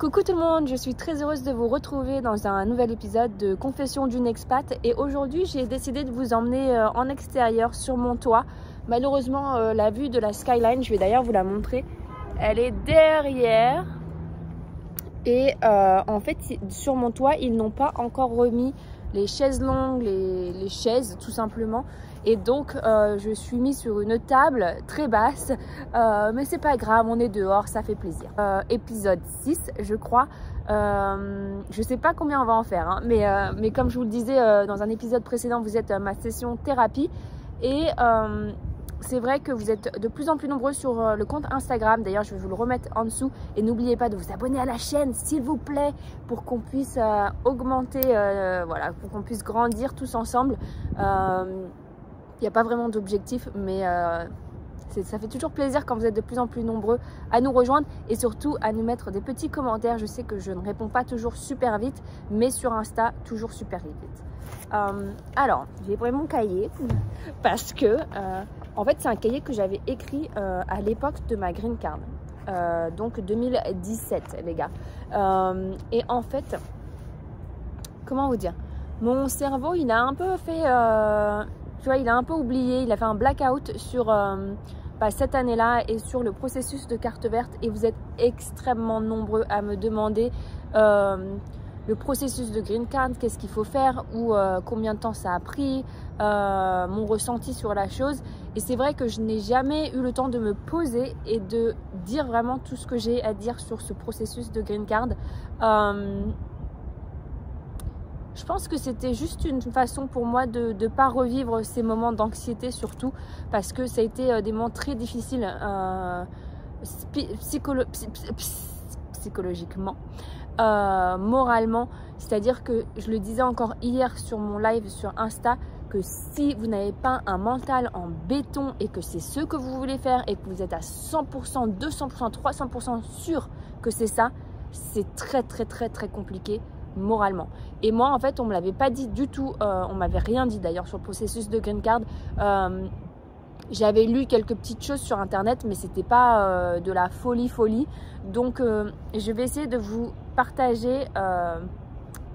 Coucou tout le monde, je suis très heureuse de vous retrouver dans un nouvel épisode de Confession d'une expat et aujourd'hui j'ai décidé de vous emmener en extérieur sur mon toit. Malheureusement la vue de la skyline, je vais d'ailleurs vous la montrer, elle est derrière et en fait sur mon toit ils n'ont pas encore remis les chaises longues, les chaises tout simplement. Et donc je suis mise sur une table très basse, mais c'est pas grave, on est dehors, ça fait plaisir. Épisode 6 je crois, je sais pas combien on va en faire, hein, mais comme je vous le disais dans un épisode précédent, vous êtes ma session thérapie et c'est vrai que vous êtes de plus en plus nombreux sur le compte Instagram. D'ailleurs, je vais vous le remettre en dessous. Et n'oubliez pas de vous abonner à la chaîne, s'il vous plaît, pour qu'on puisse augmenter, voilà, pour qu'on puisse grandir tous ensemble. Il n'y a pas vraiment d'objectif, mais ça fait toujours plaisir quand vous êtes de plus en plus nombreux à nous rejoindre et surtout à nous mettre des petits commentaires. Je sais que je ne réponds pas toujours super vite, mais sur Insta, toujours super vite. Alors, j'ai pris mon cahier parce que, en fait, c'est un cahier que j'avais écrit à l'époque de ma green card, donc 2017, les gars. Et en fait, comment vous dire, mon cerveau, il a un peu fait, tu vois, il a un peu oublié, il a fait un blackout sur cette année-là et sur le processus de carte verte. Et vous êtes extrêmement nombreux à me demander le processus de green card, qu'est-ce qu'il faut faire ou combien de temps ça a pris, mon ressenti sur la chose. Et c'est vrai que je n'ai jamais eu le temps de me poser et de dire vraiment tout ce que j'ai à dire sur ce processus de green card. Je pense que c'était juste une façon pour moi de ne pas revivre ces moments d'anxiété, surtout parce que ça a été des moments très difficiles psychologiquement, moralement. C'est-à-dire que je le disais encore hier sur mon live sur Insta, que si vous n'avez pas un mental en béton et que c'est ce que vous voulez faire et que vous êtes à 100%, 200%, 300% sûr que c'est ça, c'est très compliqué moralement. Et moi en fait on me l'avait pas dit du tout, on m'avait rien dit d'ailleurs sur le processus de green card. J'avais lu quelques petites choses sur internet mais c'était pas de la folie. Donc je vais essayer de vous partager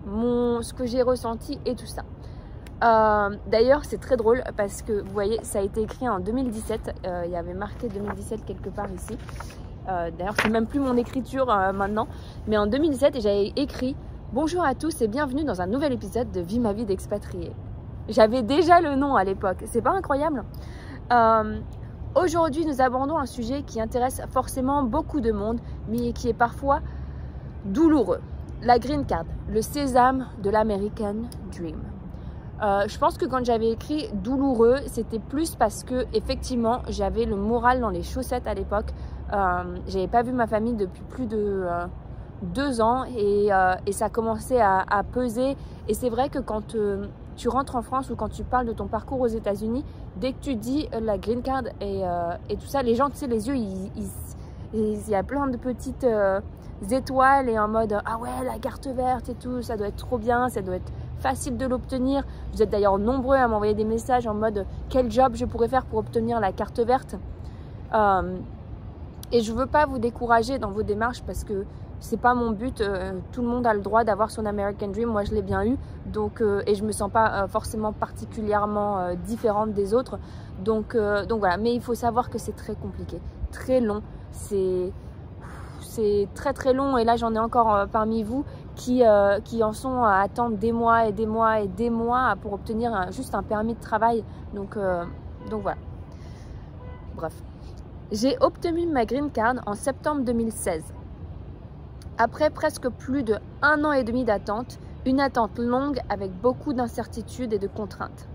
ce que j'ai ressenti et tout ça. D'ailleurs c'est très drôle parce que vous voyez ça a été écrit en 2017, il y avait marqué 2017 quelque part ici. D'ailleurs c'est même plus mon écriture maintenant, mais en 2017 j'avais écrit: bonjour à tous et bienvenue dans un nouvel épisode de Vie ma vie d'expatrié. J'avais déjà le nom à l'époque, c'est pas incroyable? Aujourd'hui nous abordons un sujet qui intéresse forcément beaucoup de monde mais qui est parfois douloureux. La green card, le sésame de l'American Dream. Je pense que quand j'avais écrit douloureux, c'était plus parce que effectivement j'avais le moral dans les chaussettes à l'époque. J'avais pas vu ma famille depuis plus de 2 ans et ça commençait à peser. Et c'est vrai que quand tu rentres en France ou quand tu parles de ton parcours aux États-Unis, dès que tu dis la green card et tout ça, les gens, tu sais, les yeux, il y a plein de petites étoiles et en mode ah ouais, la carte verte et tout, ça doit être trop bien, ça doit être facile de l'obtenir. Vous êtes d'ailleurs nombreux à m'envoyer des messages en mode quel job je pourrais faire pour obtenir la carte verte. Et je veux pas vous décourager dans vos démarches parce que c'est pas mon but. Tout le monde a le droit d'avoir son American Dream. Moi je l'ai bien eu, donc et je me sens pas forcément particulièrement différente des autres. Donc voilà. Mais il faut savoir que c'est très compliqué, très long. C'est très long. Et là j'en ai encore parmi vous qui en sont à attendre des mois et des mois et des mois pour obtenir juste un permis de travail. Donc voilà. Bref, j'ai obtenu ma green card en septembre 2016. Après presque plus de 1 an et demi d'attente, une attente longue avec beaucoup d'incertitudes et de contraintes.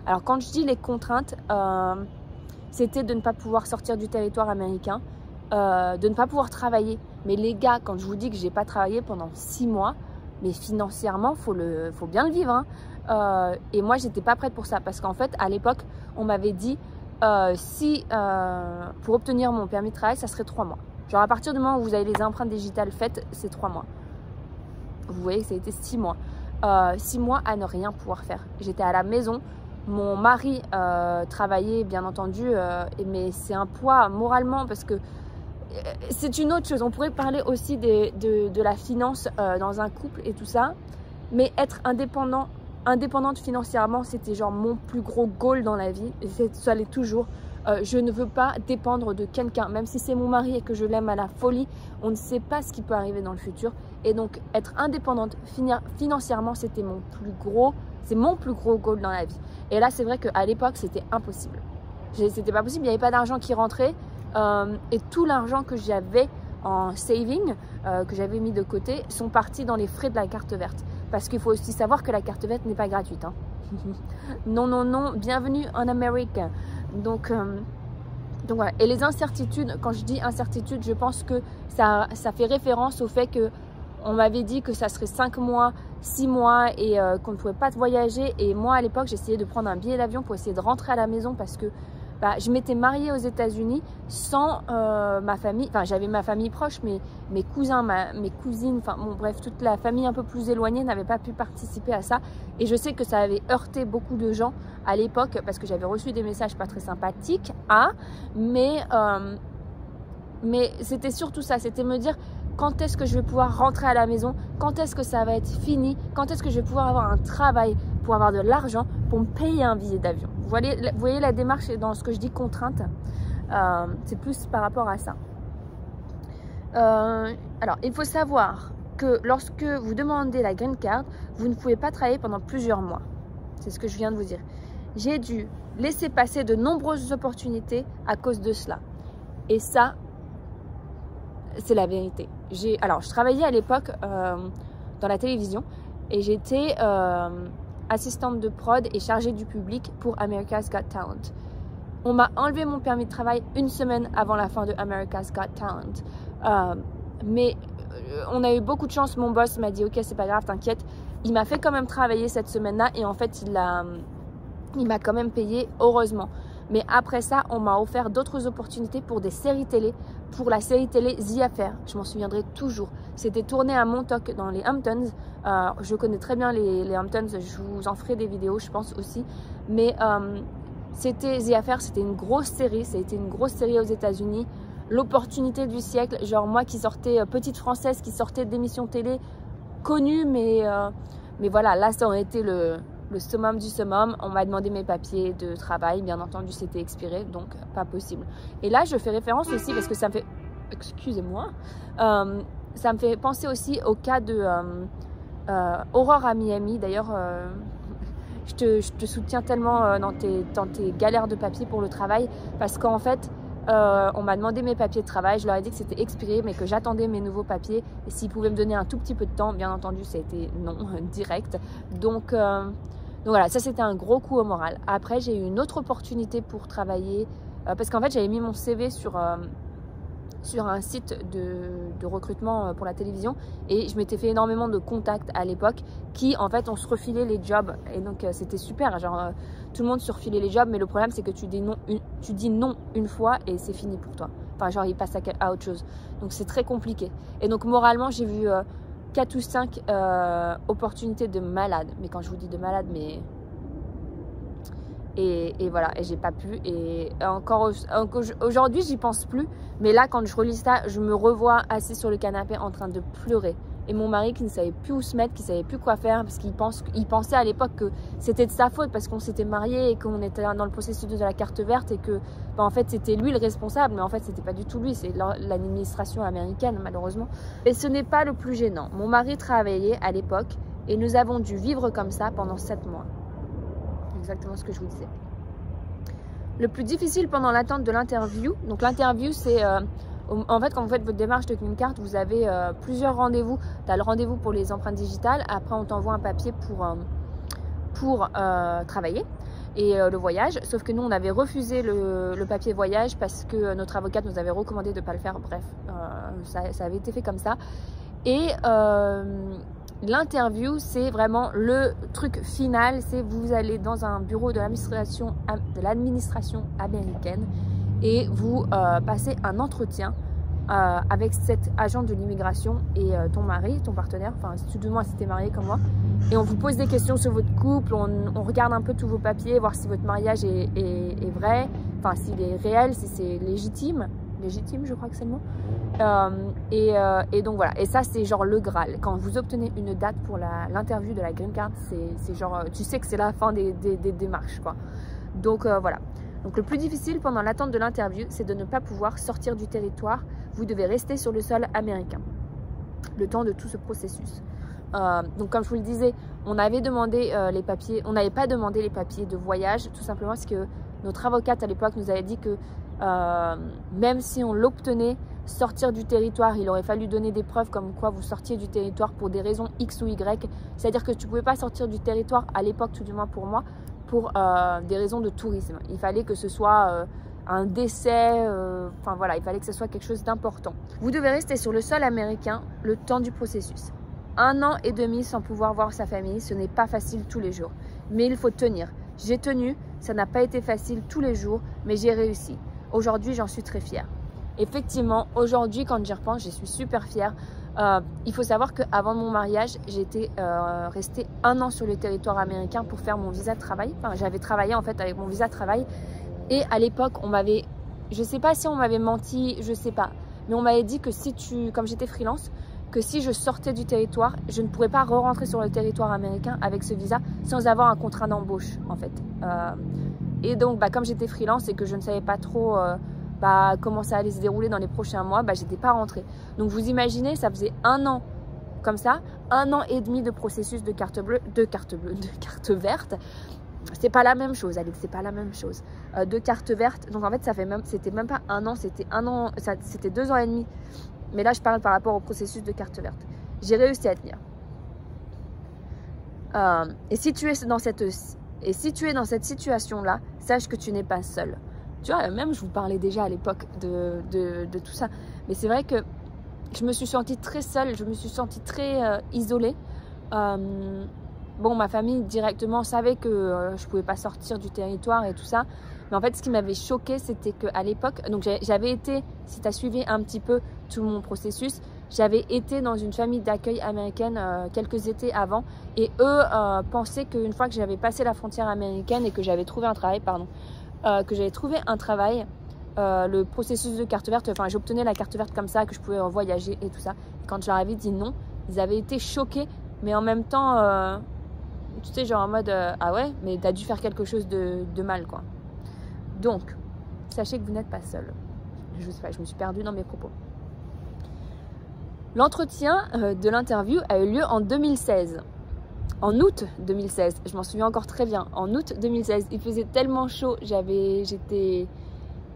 Alors quand je dis les contraintes, c'était de ne pas pouvoir sortir du territoire américain, de ne pas pouvoir travailler. Mais les gars, quand je vous dis que j'ai pas travaillé pendant 6 mois, mais financièrement, faut bien le vivre, hein. Et moi, j'étais pas prête pour ça parce qu'en fait, à l'époque, on m'avait dit pour obtenir mon permis de travail, ça serait 3 mois. Genre à partir du moment où vous avez les empreintes digitales faites, c'est 3 mois. Vous voyez que ça a été 6 mois. 6 mois à ne rien pouvoir faire. J'étais à la maison. Mon mari travaillait bien entendu, mais c'est un poids moralement parce que c'est une autre chose. On pourrait parler aussi de la finance dans un couple et tout ça. Mais être indépendante financièrement, c'était genre mon plus gros goal dans la vie. Et ça l'est toujours. Je ne veux pas dépendre de quelqu'un. Même si c'est mon mari et que je l'aime à la folie, on ne sait pas ce qui peut arriver dans le futur. Et donc, être indépendante financièrement, c'était mon plus gros goal dans la vie. Et là, c'est vrai qu'à l'époque, c'était impossible. C'était pas possible. Il n'y avait pas d'argent qui rentrait. Et tout l'argent que j'avais en saving, que j'avais mis de côté, sont partis dans les frais de la carte verte. Parce qu'il faut aussi savoir que la carte verte n'est pas gratuite. Hein. Non, non, non, bienvenue en Amérique. Donc voilà. Et les incertitudes, quand je dis incertitude, je pense que ça fait référence au fait que on m'avait dit que ça serait 5 mois, 6 mois et qu'on ne pouvait pas voyager. Et moi, à l'époque, j'essayais de prendre un billet d'avion pour essayer de rentrer à la maison parce que je m'étais mariée aux États-Unis sans ma famille. Enfin, j'avais ma famille proche, mais mes cousins, mes cousines, enfin bon, bref, toute la famille un peu plus éloignée n'avait pas pu participer à ça. Et je sais que ça avait heurté beaucoup de gens à l'époque parce que j'avais reçu des messages pas très sympathiques. Mais c'était surtout ça, c'était me dire quand est-ce que je vais pouvoir rentrer à la maison, quand est-ce que ça va être fini, quand est-ce que je vais pouvoir avoir un travail pour avoir de l'argent pour me payer un billet d'avion. Vous voyez la démarche dans ce que je dis contrainte, c'est plus par rapport à ça. Alors, il faut savoir que lorsque vous demandez la green card, vous ne pouvez pas travailler pendant plusieurs mois. C'est ce que je viens de vous dire. J'ai dû laisser passer de nombreuses opportunités à cause de cela. Et ça, c'est la vérité. Alors, je travaillais à l'époque dans la télévision et j'étais assistante de prod et chargée du public pour America's Got Talent. On m'a enlevé mon permis de travail une semaine avant la fin de America's Got Talent. Mais on a eu beaucoup de chance. Mon boss m'a dit « Ok, c'est pas grave, t'inquiète ». Il m'a fait quand même travailler cette semaine-là et en fait, il m'a quand même payé, heureusement. Mais après ça, on m'a offert d'autres opportunités pour des séries télé. Pour la série télé The Affair, je m'en souviendrai toujours. C'était tourné à Montauk dans les Hamptons. Je connais très bien les Hamptons, je vous en ferai des vidéos, je pense aussi. Mais c'était The Affair, c'était une grosse série. Ça a été une grosse série aux États-Unis. L'opportunité du siècle, genre moi qui sortais, petite française qui sortait d'émissions télé connues, mais voilà, là ça aurait été le summum du summum. On m'a demandé mes papiers de travail, bien entendu c'était expiré, donc pas possible. Et là je fais référence aussi parce que ça me fait, excusez-moi, ça me fait penser aussi au cas de Aurore à Miami. D'ailleurs je te soutiens tellement dans tes galères de papiers pour le travail, parce qu'en fait on m'a demandé mes papiers de travail, je leur ai dit que c'était expiré mais que j'attendais mes nouveaux papiers et s'ils pouvaient me donner un tout petit peu de temps. Bien entendu ça a été non, direct. Donc voilà, ça c'était un gros coup au moral. Après j'ai eu une autre opportunité pour travailler parce qu'en fait j'avais mis mon CV sur un site de recrutement pour la télévision et je m'étais fait énormément de contacts à l'époque qui en fait on se refilait les jobs et donc c'était super, genre tout le monde se refilait les jobs, mais le problème c'est que tu dis non une fois et c'est fini pour toi, enfin genre il passe à autre chose, donc c'est très compliqué. Et donc moralement j'ai vu 4 ou 5 opportunités de malade, mais quand je vous dis de malade, mais et voilà, et j'ai pas pu, et encore aujourd'hui j'y pense plus, mais là quand je relis ça, je me revois assis sur le canapé en train de pleurer, et mon mari qui ne savait plus où se mettre, qui savait plus quoi faire, parce qu'il pensait à l'époque que c'était de sa faute parce qu'on s'était mariés et qu'on était dans le processus de la carte verte et que en fait c'était lui le responsable, mais en fait c'était pas du tout lui, c'est l'administration américaine malheureusement. Et ce n'est pas le plus gênant. Mon mari travaillait à l'époque et nous avons dû vivre comme ça pendant 7 mois. Exactement ce que je vous disais. Le plus difficile pendant l'attente de l'interview, donc l'interview c'est en fait quand vous faites votre démarche de green card, vous avez plusieurs rendez-vous. Tu as le rendez-vous pour les empreintes digitales, après on t'envoie un papier pour travailler et le voyage, sauf que nous on avait refusé le papier voyage parce que notre avocate nous avait recommandé de ne pas le faire. Bref, ça avait été fait comme ça. Et l'interview, c'est vraiment le truc final, c'est vous allez dans un bureau de l'administration américaine et vous passez un entretien avec cet agent de l'immigration et ton mari, ton partenaire, enfin excuse-moi si tu es marié comme moi, et on vous pose des questions sur votre couple, on regarde un peu tous vos papiers, voir si votre mariage est vrai, enfin s'il est réel, si c'est légitime. légitime, je crois que c'est le mot. Et donc voilà, et ça c'est genre le Graal. Quand vous obtenez une date pour l'interview de la green card, c'est genre, tu sais que c'est la fin des démarches, quoi. Donc voilà. Donc le plus difficile pendant l'attente de l'interview, c'est de ne pas pouvoir sortir du territoire. Vous devez rester sur le sol américain le temps de tout ce processus. Donc comme je vous le disais, on avait demandé les papiers, on n'avait pas demandé les papiers de voyage, tout simplement parce que notre avocate à l'époque nous avait dit que même si on l'obtenait, sortir du territoire, il aurait fallu donner des preuves comme quoi vous sortiez du territoire pour des raisons X ou Y. C'est-à-dire que tu ne pouvais pas sortir du territoire à l'époque, tout du moins pour moi, pour des raisons de tourisme. Il fallait que ce soit un décès, enfin voilà, il fallait que ce soit quelque chose d'important. Vous devez rester sur le sol américain le temps du processus. 1 an et demi sans pouvoir voir sa famille, ce n'est pas facile tous les jours. Mais il faut tenir. J'ai tenu, ça n'a pas été facile tous les jours, mais j'ai réussi. Aujourd'hui, j'en suis très fière. Effectivement, aujourd'hui, quand j'y repense, je suis super fière. Il faut savoir qu'avant mon mariage, j'étais restée 1 an sur le territoire américain pour faire mon visa de travail. Enfin, j'avais travaillé en fait avec mon visa de travail. Et à l'époque, on m'avait, je sais pas si on m'avait menti, je sais pas. Mais on m'avait dit que si comme j'étais freelance, que si je sortais du territoire, je ne pourrais pas re-rentrer sur le territoire américain avec ce visa sans avoir un contrat d'embauche en fait. Et donc, comme j'étais freelance et que je ne savais pas trop comment ça allait se dérouler dans les prochains mois, j'étais pas rentrée. Donc vous imaginez, ça faisait 1 an comme ça, 1 an et demi de processus de carte bleue, de carte verte. C'est pas la même chose, Alex, c'est pas la même chose. De carte verte, donc en fait, c'était même pas 1 an, c'était 1 an, c'était 2 ans et demi. Mais là, je parle par rapport au processus de carte verte. J'ai réussi à tenir. Et si tu es dans cette situation-là, sache que tu n'es pas seul. Tu vois, même je vous parlais déjà à l'époque de tout ça. Mais c'est vrai que je me suis sentie très seule, je me suis sentie très isolée. Bon, ma famille directement savait que je ne pouvais pas sortir du territoire et tout ça. Mais en fait, ce qui m'avait choquée, c'était qu'à l'époque, donc j'avais été, si tu as suivi un petit peu tout mon processus, j'avais été dans une famille d'accueil américaine quelques étés avant. Et eux pensaient qu'une fois que j'avais passé la frontière américaine et que j'avais trouvé un travail, le processus de carte verte, enfin j'obtenais la carte verte comme ça, que je pouvais voyager et tout ça. Et quand je leur avais dit non, ils avaient été choqués, mais en même temps, tu sais, genre en mode ah ouais, mais t'as dû faire quelque chose de mal, quoi. Donc, sachez que vous n'êtes pas seul. Je sais pas, je me suis perdue dans mes propos. L'entretien de l'interview a eu lieu en 2016. En août 2016, je m'en souviens encore très bien. En août 2016, il faisait tellement chaud, j'étais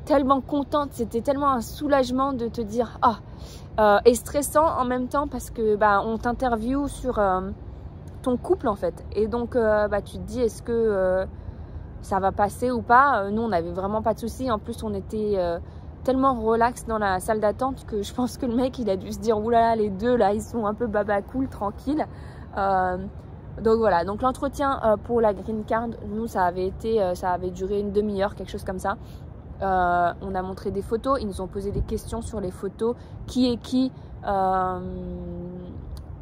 tellement contente, c'était tellement un soulagement de te dire et stressant en même temps parce que on t'interviewe sur ton couple en fait. Et donc tu te dis est-ce que ça va passer ou pas. Nous on n'avait vraiment pas de soucis. En plus on était tellement relax dans la salle d'attente que je pense que le mec il a dû se dire oulala, les deux là ils sont un peu baba cool, tranquille. Donc voilà, donc l'entretien pour la green card, nous ça avait duré une demi-heure, quelque chose comme ça. On a montré des photos, ils nous ont posé des questions sur les photos, qui est qui,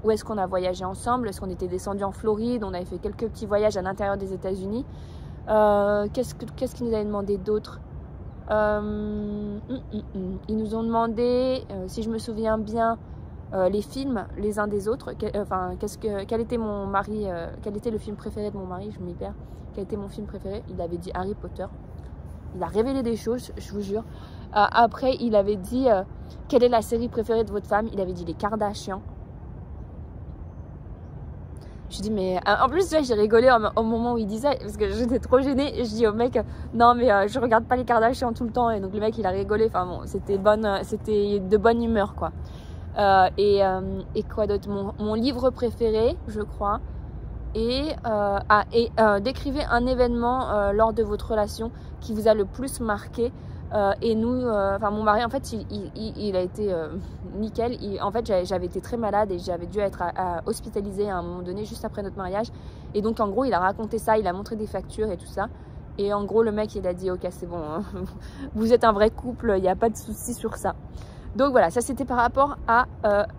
où est-ce qu'on a voyagé ensemble, est-ce qu'on était descendu en Floride, on avait fait quelques petits voyages à l'intérieur des États-Unis. Qu'est-ce qu'ils nous avaient demandé d'autre? Ils nous ont demandé, si je me souviens bien, les films les uns des autres. Quel était mon mari, quel était le film préféré de mon mari? Je m'y perds. Quel était mon film préféré? Il avait dit Harry Potter. Il a révélé des choses, je vous jure. Après, il avait dit quelle est la série préférée de votre femme? Il avait dit les Kardashians. Je dis mais en plus j'ai rigolé au moment où il disait parce que j'étais trop gênée et je dis au mec non mais je regarde pas les Kardashians tout le temps et donc le mec il a rigolé. Enfin bon, c'était de bonne humeur quoi. Et quoi d'autre? Mon livre préféré, je crois. Et décrivez un événement lors de votre relation qui vous a le plus marqué. Et nous, mon mari, en fait, il a été nickel. En fait, j'avais été très malade et j'avais dû être hospitalisée à un moment donné, juste après notre mariage. Et donc, en gros, il a raconté ça, il a montré des factures et tout ça. Et en gros, le mec, il a dit, ok, c'est bon, hein, vous êtes un vrai couple, il n'y a pas de souci sur ça. Donc voilà, ça c'était par rapport à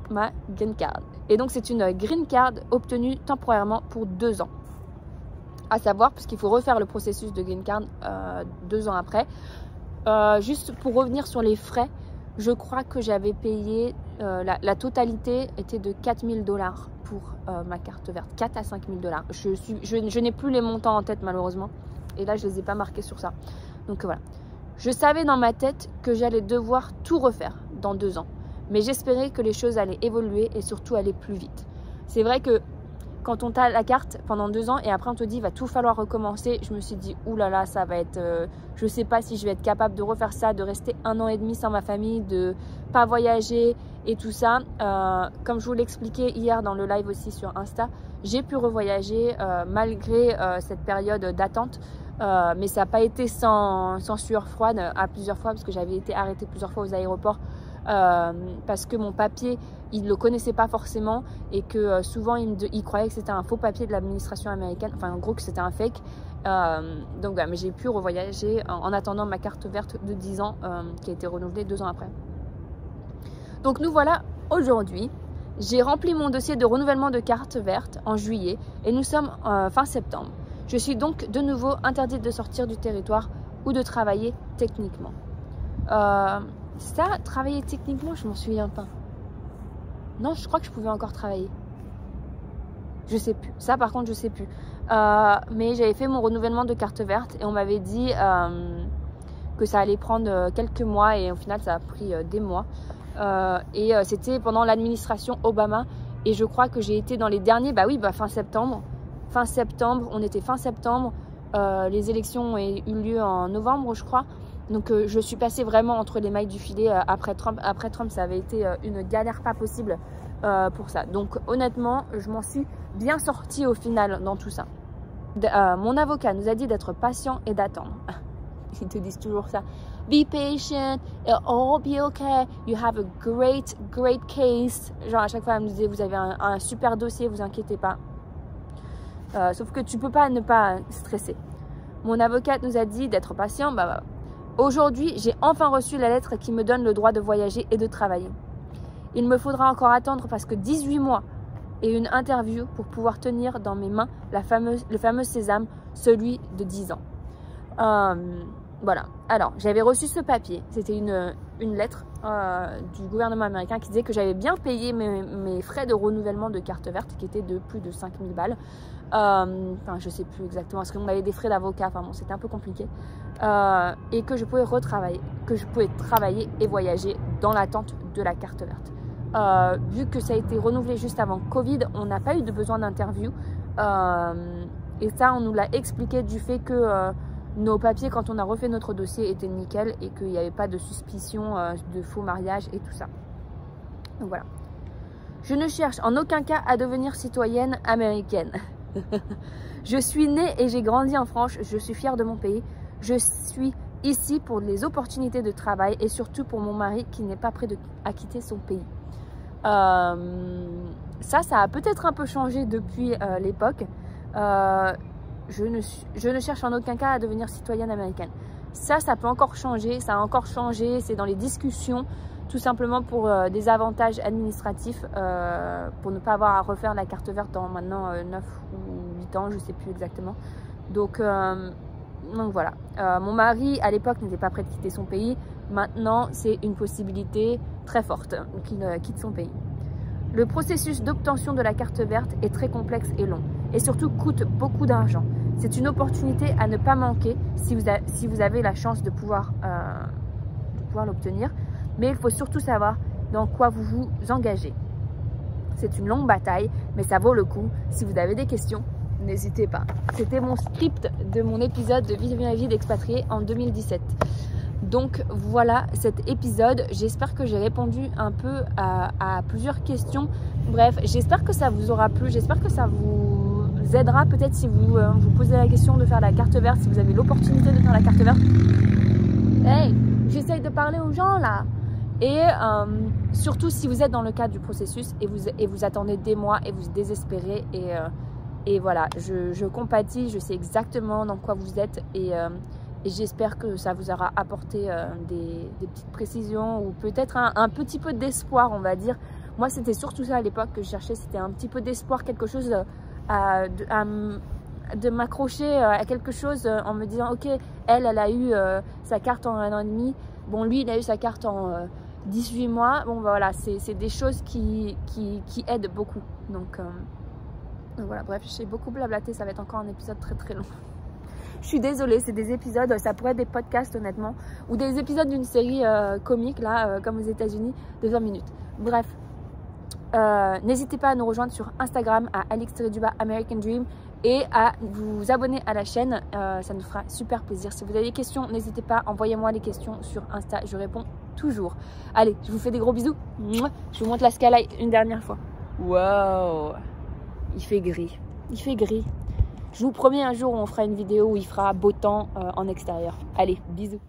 ma green card. Et donc c'est une green card obtenue temporairement pour 2 ans. À savoir, puisqu'il faut refaire le processus de green card 2 ans après. Juste pour revenir sur les frais, Je crois que j'avais payé, la totalité était de 4 000 $ pour ma carte verte, 4 à 5 000 $. Je n'ai plus les montants en tête malheureusement. Et là, je ne les ai pas marqués sur ça. Donc voilà. Je savais dans ma tête que j'allais devoir tout refaire dans 2 ans. Mais j'espérais que les choses allaient évoluer et surtout aller plus vite. C'est vrai que quand on t'a la carte pendant 2 ans et après on te dit il va tout falloir recommencer, je me suis dit oulala, ça va être, je sais pas si je vais être capable de refaire ça, de rester 1 an et demi sans ma famille, de pas voyager et tout ça. Comme je vous l'expliquais hier dans le live aussi sur Insta, j'ai pu revoyager malgré cette période d'attente, mais ça n'a pas été sans sueur froide à plusieurs fois parce que j'avais été arrêtée plusieurs fois aux aéroports. Parce que mon papier, il ne le connaissait pas forcément et que souvent il croyait que c'était un faux papier de l'administration américaine, enfin en gros que c'était un fake. Donc voilà, mais j'ai pu revoyager en attendant ma carte verte de 10 ans qui a été renouvelée 2 ans après. Donc nous voilà aujourd'hui. J'ai rempli mon dossier de renouvellement de carte verte en juillet et nous sommes fin septembre. Je suis donc de nouveau interdite de sortir du territoire ou de travailler techniquement. Ça, travailler techniquement, je m'en souviens pas. Non, je crois que je pouvais encore travailler. Je sais plus. Ça, par contre, je sais plus. Mais j'avais fait mon renouvellement de carte verte et on m'avait dit que ça allait prendre quelques mois et au final, ça a pris des mois. C'était pendant l'administration Obama et je crois que j'ai été dans les derniers, fin septembre. Fin septembre, on était fin septembre. Les élections ont eu lieu en novembre, je crois. Donc je suis passée vraiment entre les mailles du filet après Trump. Après Trump, ça avait été une galère pas possible pour ça. Donc honnêtement, je m'en suis bien sortie au final dans tout ça. Mon avocat nous a dit d'être patient et d'attendre. Ils te disent toujours ça. Be patient, it'll all be okay. You have a great case. Genre à chaque fois, elle me disait, vous avez un super dossier, vous inquiétez pas. Sauf que tu peux pas ne pas stresser. Mon avocate nous a dit d'être patient. Aujourd'hui, j'ai enfin reçu la lettre qui me donne le droit de voyager et de travailler. Il me faudra encore attendre parce que 18 mois et une interview pour pouvoir tenir dans mes mains le fameux sésame, celui de 10 ans. Voilà. Alors, j'avais reçu ce papier. C'était une lettre du gouvernement américain qui disait que j'avais bien payé mes frais de renouvellement de carte verte qui étaient de plus de 5 000 $. Je sais plus exactement parce qu'on avait des frais d'avocat. Enfin bon, c'était un peu compliqué. Et que je pouvais retravailler, que je pouvais travailler et voyager dans l'attente de la carte verte. Vu que ça a été renouvelé juste avant Covid, on n'a pas eu de besoin d'interview. Et ça, on nous l'a expliqué du fait que nos papiers, quand on a refait notre dossier, étaient nickel et qu'il n'y avait pas de suspicion de faux mariage et tout ça. Donc voilà. Je ne cherche en aucun cas à devenir citoyenne américaine. Je suis née et j'ai grandi en France. Je suis fière de mon pays. Je suis ici pour les opportunités de travail et surtout pour mon mari qui n'est pas prêt à quitter son pays. Ça a peut-être un peu changé depuis l'époque. Je ne cherche en aucun cas à devenir citoyenne américaine. Ça peut encore changer. Ça a encore changé. C'est dans les discussions, tout simplement pour des avantages administratifs, pour ne pas avoir à refaire la carte verte dans maintenant 9 ou 8 ans, je ne sais plus exactement. Donc voilà. Mon mari, à l'époque, n'était pas prêt de quitter son pays. Maintenant, c'est une possibilité très forte qu'il quitte son pays. Le processus d'obtention de la carte verte est très complexe et long et surtout coûte beaucoup d'argent. C'est une opportunité à ne pas manquer si vous avez la chance de pouvoir l'obtenir. Mais il faut surtout savoir dans quoi vous vous engagez. C'est une longue bataille, mais ça vaut le coup. Si vous avez des questions, n'hésitez pas. C'était mon script de mon épisode de Vivre ma vie d'expatrié en 2017. Donc voilà cet épisode. J'espère que j'ai répondu un peu à plusieurs questions. Bref, j'espère que ça vous aura plu. J'espère que ça vous aidera peut-être si vous vous posez la question de faire la carte verte, si vous avez l'opportunité de faire la carte verte. Hey, j'essaye de parler aux gens là. Et surtout si vous êtes dans le cadre du processus et vous attendez des mois et vous désespérez. Et voilà, je compatis, je sais exactement dans quoi vous êtes et j'espère que ça vous aura apporté des petites précisions ou peut-être un petit peu d'espoir, on va dire. Moi, c'était surtout ça à l'époque que je cherchais, c'était un petit peu d'espoir, quelque chose de m'accrocher à quelque chose en me disant, ok, elle a eu sa carte en 1 an et demi. Bon, lui, il a eu sa carte en 18 mois, bon voilà, c'est des choses qui aident beaucoup. Donc voilà, bref, j'ai beaucoup blablaté, ça va être encore un épisode très très long. Je suis désolée, c'est des épisodes, ça pourrait être des podcasts honnêtement, ou des épisodes d'une série comique là, comme aux États-Unis, de 20 minutes. Bref, n'hésitez pas à nous rejoindre sur Instagram à Alix_American Dream et à vous abonner à la chaîne, ça nous fera super plaisir. Si vous avez des questions, n'hésitez pas, envoyez-moi les questions sur Insta, je réponds toujours. Allez, je vous fais des gros bisous. Je vous montre la skyline une dernière fois. Wow, il fait gris, il fait gris. Je vous promets un jour on fera une vidéo où il fera beau temps en extérieur. Allez, bisous.